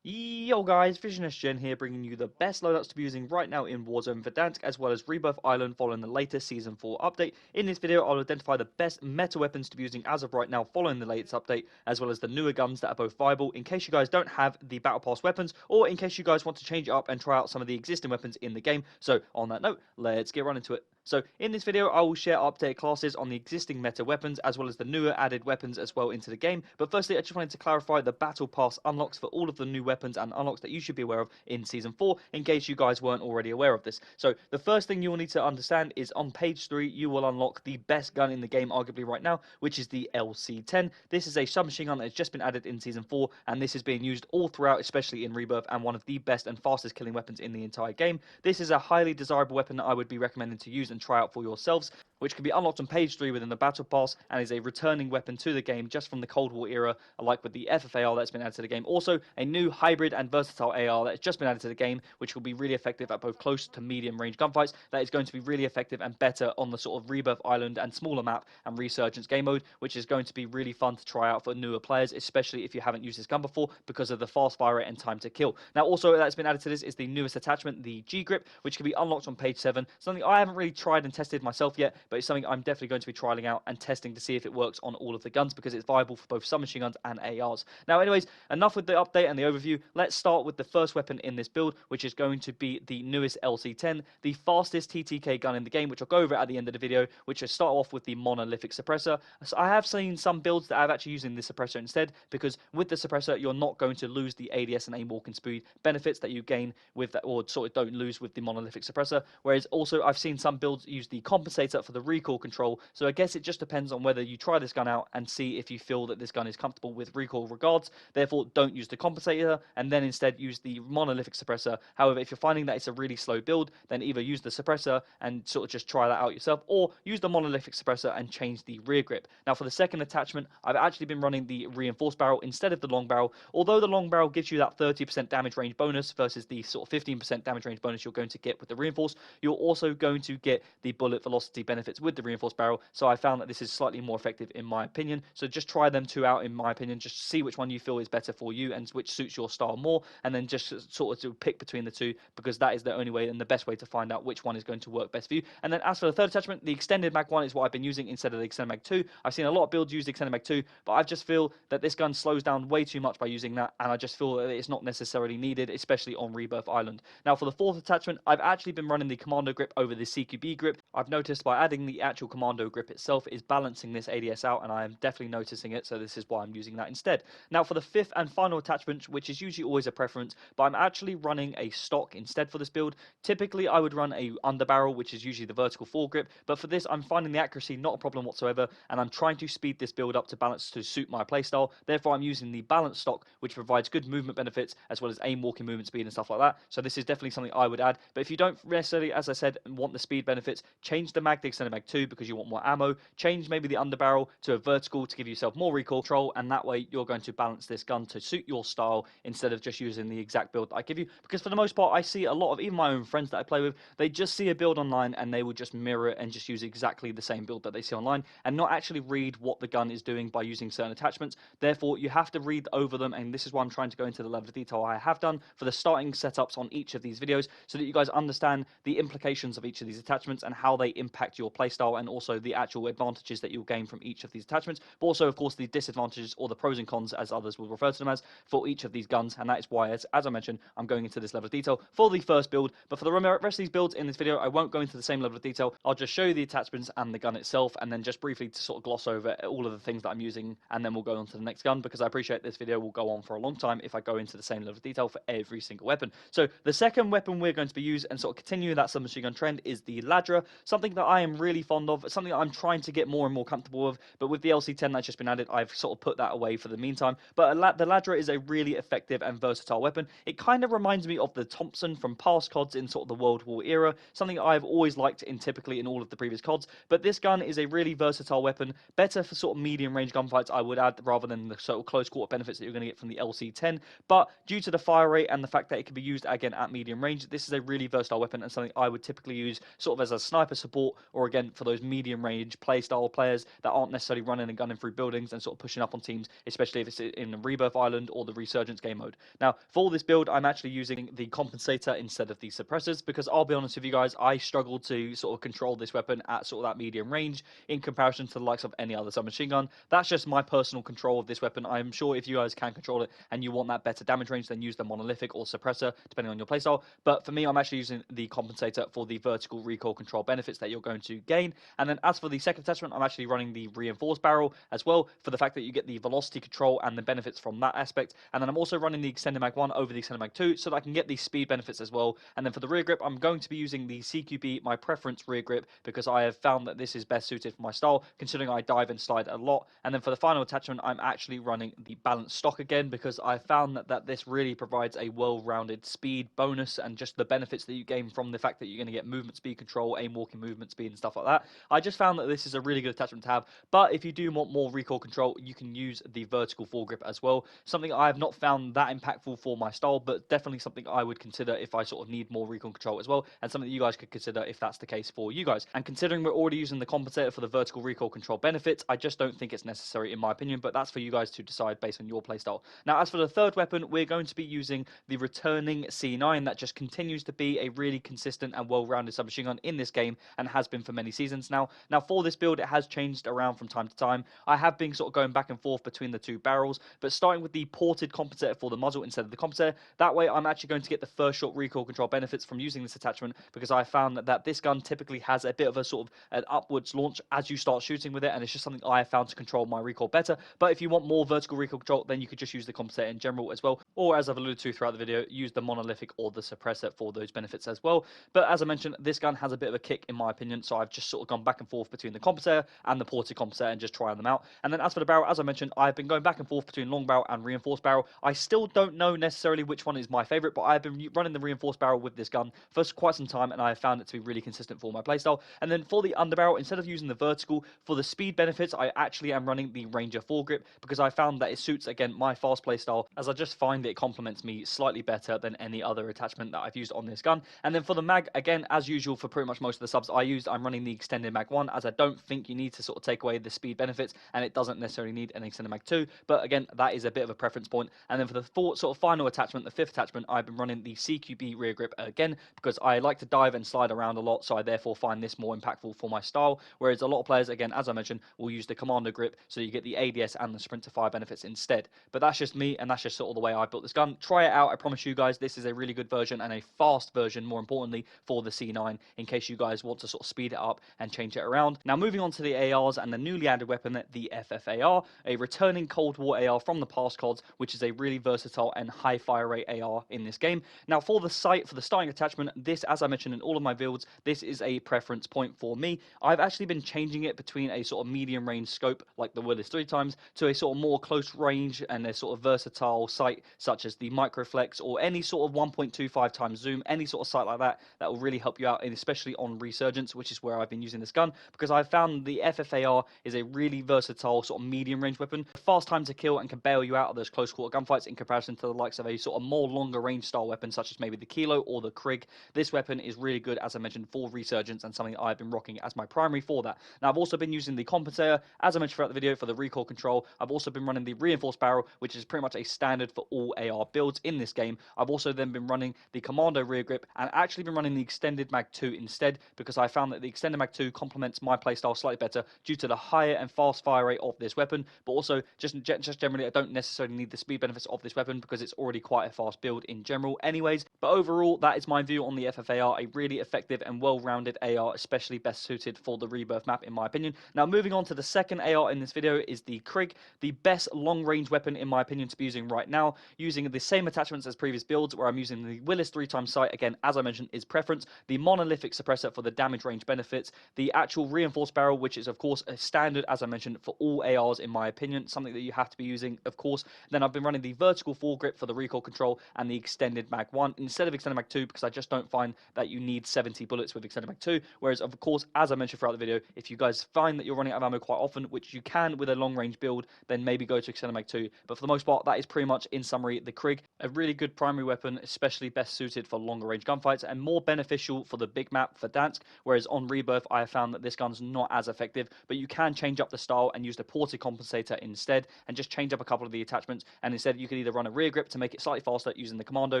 Yo guys, Visionist Gen here, bringing you the best loadouts to be using right now in Warzone Verdansk, as well as Rebirth Island following the latest Season 4 update. In this video, I'll identify the best meta weapons to be using as of right now following the latest update, as well as the newer guns that are both viable in case you guys don't have the Battle Pass weapons, or in case you guys want to change it up and try out some of the existing weapons in the game. So on that note, let's get right into it. So in this video, I will share updated classes on the existing meta weapons, as well as the newer added weapons as well into the game. But firstly, I just wanted to clarify the Battle Pass unlocks for all of the new weapons and unlocks that you should be aware of in Season 4, in case you guys weren't already aware of this. So the first thing you will need to understand is on page 3, you will unlock the best gun in the game arguably right now, which is the LC-10. This is a submachine gun that has just been added in Season 4, and this is being used all throughout, especially in Rebirth, and one of the best and fastest killing weapons in the entire game. This is a highly desirable weapon that I would be recommending to use and try out for yourselves, which can be unlocked on page 3 within the Battle Pass, and is a returning weapon to the game just from the Cold War era, like with the FFAR that's been added to the game. Also, a new hybrid and versatile AR that has just been added to the game, which will be really effective at both close to medium range gunfights. That is going to be really effective and better on the sort of Rebirth Island and smaller map and Resurgence game mode, which is going to be really fun to try out for newer players, especially if you haven't used this gun before, because of the fast fire rate and time to kill. Now, also that's been added to this is the newest attachment, the G Grip, which can be unlocked on page 7. Something I haven't really tried and tested myself yet, but it's something I'm definitely going to be trialing out and testing to see if it works on all of the guns, because it's viable for both submachine guns and ARs. Now, anyways, enough with the update and the overview. Let's start with the first weapon in this build, which is going to be the newest LC-10, the fastest TTK gun in the game, which I'll go over at the end of the video, which will start off with the monolithic suppressor. So I have seen some builds that are actually using the suppressor instead, because with the suppressor, you're not going to lose the ADS and aim walking speed benefits that you gain with that, or sort of don't lose with the monolithic suppressor. Whereas also, I've seen some builds use the compensator for the recoil control. So I guess it just depends on whether you try this gun out and see if you feel that this gun is comfortable with recoil regards. Therefore, don't use the compensator, and then instead use the monolithic suppressor. However, if you're finding that it's a really slow build, then either use the suppressor and sort of just try that out yourself, or use the monolithic suppressor and change the rear grip. Now, for the second attachment, I've actually been running the reinforced barrel instead of the long barrel. Although the long barrel gives you that 30% damage range bonus versus the sort of 15% damage range bonus you're going to get with the reinforced, you're also going to get the bullet velocity benefits with the reinforced barrel. So I found that this is slightly more effective in my opinion. So just try them two out in my opinion, just see which one you feel is better for you and which suits your style more, and then just sort of to pick between the two, because that is the only way and the best way to find out which one is going to work best for you. And then as for the third attachment, the extended mag 1 is what I've been using instead of the extended mag 2. I've seen a lot of builds use the extended mag 2, but I just feel that this gun slows down way too much by using that, and I just feel that it's not necessarily needed, especially on Rebirth Island. Now, for the fourth attachment, I've actually been running the commando grip over the CQB grip. I've noticed by adding the actual commando grip itself is balancing this ADS out, and I am definitely noticing it, so this is why I'm using that instead. Now, for the fifth and final attachment, which is usually always a preference, but I'm actually running a stock instead for this build. Typically, I would run a underbarrel, which is usually the vertical foregrip, but for this, I'm finding the accuracy not a problem whatsoever, and I'm trying to speed this build up to balance to suit my playstyle. Therefore, I'm using the balanced stock, which provides good movement benefits, as well as aim walking movement speed and stuff like that. So this is definitely something I would add, but if you don't necessarily, as I said, want the speed benefits, change the mag to extended mag 2 because you want more ammo. Change maybe the underbarrel to a vertical to give yourself more recoil control, and that way you're going to balance this gun to suit your style instead of just using the exact build that I give you. Because for the most part, I see a lot of even my own friends that I play with, they just see a build online and they will just mirror it and just use exactly the same build that they see online and not actually read what the gun is doing by using certain attachments. Therefore, you have to read over them, and this is why I'm trying to go into the level of detail I have done for the starting setups on each of these videos, so that you guys understand the implications of each of these attachments and how they impact your playstyle, and also the actual advantages that you'll gain from each of these attachments, but also of course the disadvantages, or the pros and cons as others will refer to them as, for each of these guns. And that is why, as I mentioned, I'm going into this level of detail for the first build. But for the rest of these builds in this video, I won't go into the same level of detail. I'll just show you the attachments and the gun itself, and then just briefly to sort of gloss over all of the things that I'm using, and then we'll go on to the next gun, because I appreciate this video will go on for a long time if I go into the same level of detail for every single weapon. So the second weapon we're going to be using and sort of continue that submachine gun trend is the Ladra, something that I am really fond of, something that I'm trying to get more and more comfortable with, but with the LC-10 that's just been added, I've sort of put that away for the meantime. But the Ladra is a really effective and versatile weapon. It kind of reminds me of the Thompson from past CODs in sort of the World War era, something I've always liked in typically in all of the previous CODs. But this gun is a really versatile weapon, better for sort of medium range gunfights, I would add, rather than the sort of close quarter benefits that you're going to get from the LC-10. But due to the fire rate and the fact that it can be used again at medium range, this is a really versatile weapon and something I would typically use sort of as a sniper support, or again, for those medium range playstyle players that aren't necessarily running and gunning through buildings and sort of pushing up on teams, especially if it's in the Rebirth Island or the Resurgence game mode. Now, for this build, I'm actually using the Compensator instead of the Suppressors, because I'll be honest with you guys, I struggle to sort of control this weapon at sort of that medium range in comparison to the likes of any other submachine gun. That's just my personal control of this weapon. I'm sure if you guys can control it and you want that better damage range, then use the Monolithic or Suppressor, depending on your playstyle. But for me, I'm actually using the Compensator for the vertical recoil control benefits that you're going to gain. And then as for the second attachment, I'm actually running the Reinforced Barrel as well, for the fact that you get the velocity control and the benefits from that aspect. And then I'm also running the Extended Mag 1 over the Extended Mag 2, so that I can get the speed benefits as well. And then for the rear grip, I'm going to be using the CQB, my preference rear grip, because I have found that this is best suited for my style, considering I dive and slide a lot. And then for the final attachment, I'm actually running the balanced stock again, because I found that this really provides a well-rounded speed bonus and just the benefits that you gain from the fact that you're going to get movement speed control, aim walking movement speed and stuff like that. I just found that this is a really good attachment to have. But if you do want more recoil control, you can use the vertical foregrip as well. Something I have not found that impactful for my style, but definitely something I would consider if I sort of need more recoil control as well, and something that you guys could consider if that's the case for you guys. And considering we're already using the Compensator for the vertical recoil control benefits, I just don't think it's necessary in my opinion, but that's for you guys to decide based on your playstyle. Now, as for the third weapon, we're going to be using the returning C9 that just continues to be a really consistent and well-rounded submachine gun in this game and has been for many seasons now. Now, for this build, it has changed around from time to time. I have been sort of going back and forth between the two barrels, but starting with the ported Compensator for the muzzle instead of the Compensator, that way I'm actually going to get the first shot recoil control benefits from using this attachment, because I found that this gun typically has a bit of a sort of an upwards launch as you start shooting with it, and it's just something I have found to control my recoil better. But if you want more vertical recoil control, then you could just use the Compensator in general as well, or as I've alluded to throughout the video, use the Monolithic or the Suppressor for those benefits as well. But as I mentioned, this gun has a bit of a kick in my opinion, so I've just sort of gone back and forth between the Compensator and the ported Compensator and just trying them out. And then as for the barrel, as I mentioned, I've been going back and forth between long barrel and reinforced barrel. I still don't know necessarily which one is my favorite, but I've been running the reinforced barrel with this gun for quite some time, and I have found it to be really consistent for my playstyle. And then for the underbarrel, instead of using the vertical, for the speed benefits, I actually am running the Ranger foregrip, because I found that it suits, again, my fast playstyle, as I just find it complements me slightly better than any other attachment that I've used on this gun. And then for the mag, again, as usual for pretty much most of the subs I used, I'm running the Extended Mag 1, as I don't think you need to sort of take away the speed benefits, and it doesn't necessarily need an Extended Mag 2, but again, that is a bit of a preference point. And then for the sort of final attachment, the fifth attachment, I've been running the CQB rear grip again, because I like to dive and slide around a lot, so I therefore find this more impactful for my style, whereas a lot of players, again, as I mentioned, will use the Commander grip, so you get the ADS and the Sprint to Fire benefits instead. But that's just me, and that's just sort of the way I built this gun. Try it out, I promise you guys, this is a really good version, and a fast version, more importantly, for the C9, in case you guys want to sort of speed it up and change it around. Now, moving on to the ARs and the newly added weapon, the FFAR, a returning Cold War AR from the past CODs, which is a really versatile and high fire rate AR in this game. Now, for the sight, for the starting attachment, this, as I mentioned in all of my builds, this is a preference point for me. I've actually been changing it between a sort of medium range scope, like the Willis 3x, to a sort of more close range and a sort of versatile sight, such as the Microflex, or any sort of 1.25 times zoom, any sort of sight like that, that will really help you out, and especially on Resurgence, which is where I've been using this gun, because I've found the FFAR is a really versatile sort of medium range weapon, fast time to kill, and can bail you out of those close quarter gunfights in comparison to the likes of a sort of more longer range style weapon, such as maybe the Kilo or the Krig. This weapon is really good, as I mentioned, for Resurgence, and something I've been rocking as my primary for that. Now, I've also been using the Compensator, as I mentioned throughout the video, for the recoil control. I've also been running the Reinforced Barrel, which is pretty much a standard for all AR builds in this game. I've also then been running the Commando rear grip, and actually been running the Extended Mag 2 instead, because I found that the Extended Mag 2 complements my playstyle slightly better due to the higher and fast fire rate of this weapon, but also just generally I don't necessarily need the speed benefits of this weapon, because it's already quite a fast build in general anyways. But overall, that is my view on the FFAR, a really effective and well-rounded AR, especially best suited for the Rebirth map in my opinion. Now, moving on to the second AR in this video is the Krig, the best long-range weapon in my opinion to be using right now, using the same attachments as previous builds, where I'm using the Willis 3x sight, again, as I mentioned, is preference, the Monolithic Suppressor for the damage range benefits, the actual Reinforced Barrel, which is of course a standard, as I mentioned, for all ARs in my opinion, something that you have to be using, of course. Then I've been running the vertical foregrip for the recoil control, and the Extended Mag 1 instead of Extended Mag 2, because I just don't find that you need 70 bullets with Extended Mag 2, whereas of course, as I mentioned throughout the video, if you guys find that you're running out of ammo quite often, which you can with a long range build, then maybe go to Extended Mag 2, but for the most part, that is pretty much, in summary, the Krig, a really good primary weapon, especially best suited for longer range gunfights, and more beneficial for the big map Verdansk, whereas on Rebirth Rebirth, I have found that this gun's not as effective, but you can change up the style and use the ported compensator instead, and just change up a couple of the attachments, and instead you can either run a rear grip to make it slightly faster using the commando,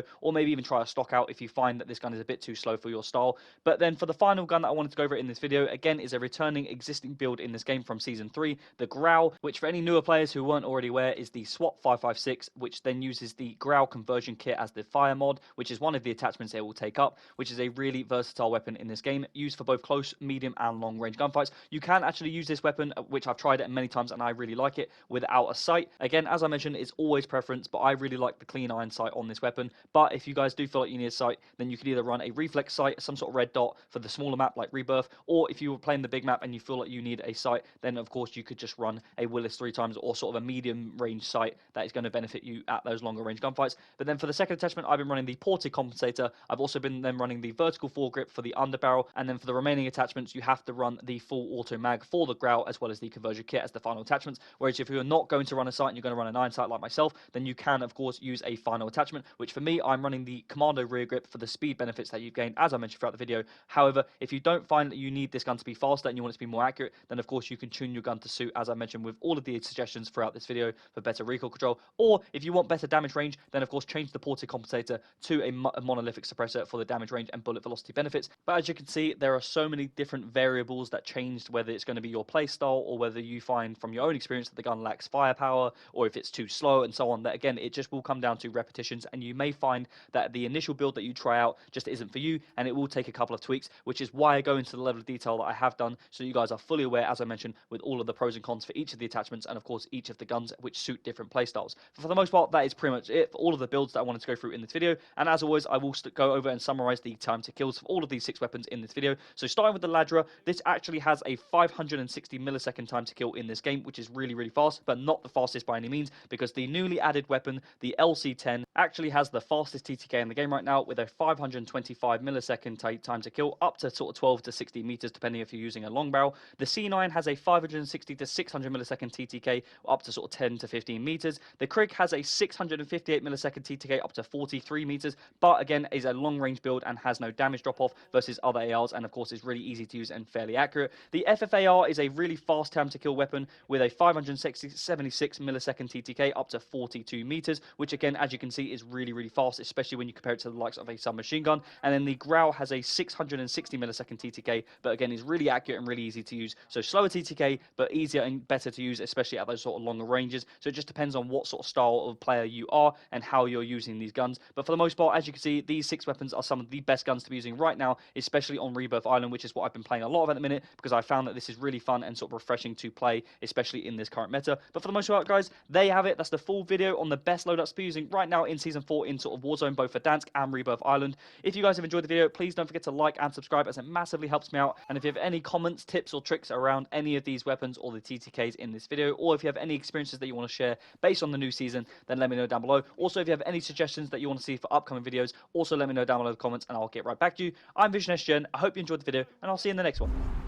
or maybe even try a stock out if you find that this gun is a bit too slow for your style. But then for the final gun that I wanted to go over in this video, again, is a returning existing build in this game from Season 3, the Growl, which for any newer players who weren't already aware is the SWAT 556, which then uses the Growl conversion kit as the fire mod, which is one of the attachments it will take up, which is a really versatile weapon in this game, used for both close, medium, and long range gunfights. You can actually use this weapon, which I've tried it many times and I really like it, without a sight. Again, as I mentioned, it's always preference, but I really like the clean iron sight on this weapon. But if you guys do feel like you need a sight, then you can either run a reflex sight, some sort of red dot for the smaller map like Rebirth, or if you were playing the big map and you feel like you need a sight, then of course you could just run a Willis 3 times, or sort of a medium range sight that is going to benefit you at those longer range gunfights. But then for the second attachment, I've been running the ported compensator. I've also been then running the vertical foregrip for the underbarrel, and then for the remaining attachments, you have to run the full auto mag for the Growl, as well as the conversion kit as the final attachments. Whereas if you're not going to run a sight and you're going to run a 9 sight like myself, then you can of course use a final attachment, which for me, I'm running the commando rear grip for the speed benefits that you've gained, as I mentioned throughout the video. However, if you don't find that you need this gun to be faster and you want it to be more accurate, then of course you can tune your gun to suit, as I mentioned, with all of the suggestions throughout this video for better recoil control. Or if you want better damage range, then of course change the ported compensator to a monolithic suppressor for the damage range and bullet velocity benefits. But as you can see, there are so many different variables that changed, whether it's going to be your play style or whether you find from your own experience that the gun lacks firepower, or if it's too slow and so on. That again, it just will come down to repetitions, and you may find that the initial build that you try out just isn't for you, and it will take a couple of tweaks, which is why I go into the level of detail that I have done, so you guys are fully aware, as I mentioned, with all of the pros and cons for each of the attachments, and of course each of the guns which suit different playstyles. For the most part, that is pretty much it for all of the builds that I wanted to go through in this video, and as always, I will go over and summarize the time to kills for all of these 6 weapons in this video. So starting with the Ladra, this actually has a 560 millisecond time to kill in this game, which is really, really fast, but not the fastest by any means, because the newly added weapon, the LC10, actually has the fastest TTK in the game right now, with a 525 millisecond time to kill, up to sort of 12 to 60 meters, depending if you're using a long barrel. The C9 has a 560 to 600 millisecond TTK, up to sort of 10 to 15 meters. The Krig has a 658 millisecond TTK, up to 43 meters, but again is a long range build and has no damage drop off versus other ARs, and of course is really easy to use and fairly accurate. The FFAR is a really fast time to kill weapon with a 576 millisecond TTK, up to 42 meters, which again, as you can see, is really, really fast, especially when you compare it to the likes of a submachine gun. And then the Growl has a 660 millisecond TTK, but again is really accurate and really easy to use. So slower TTK, but easier and better to use, especially at those sort of longer ranges. So it just depends on what sort of style of player you are and how you're using these guns. But for the most part, as you can see, these 6 weapons are some of the best guns to be using right now, especially on Rebirth Island, which is what I've been playing a lot of at the minute, because I found that this is really fun and sort of refreshing to play, especially in this current meta. But for the most part, guys, there you have it. That's the full video on the best loadouts to be using right now in Season 4 in sort of Warzone, both for Verdansk and Rebirth Island. If you guys have enjoyed the video, please don't forget to like and subscribe, as it massively helps me out. And if you have any comments, tips, or tricks around any of these weapons or the TTKs in this video, or if you have any experiences that you want to share based on the new season, then let me know down below. Also, if you have any suggestions that you want to see for upcoming videos, also let me know down below in the comments, and I'll get right back to you. I'm VisionSGen. I hope you enjoyed the video, and I'll see you in the next one.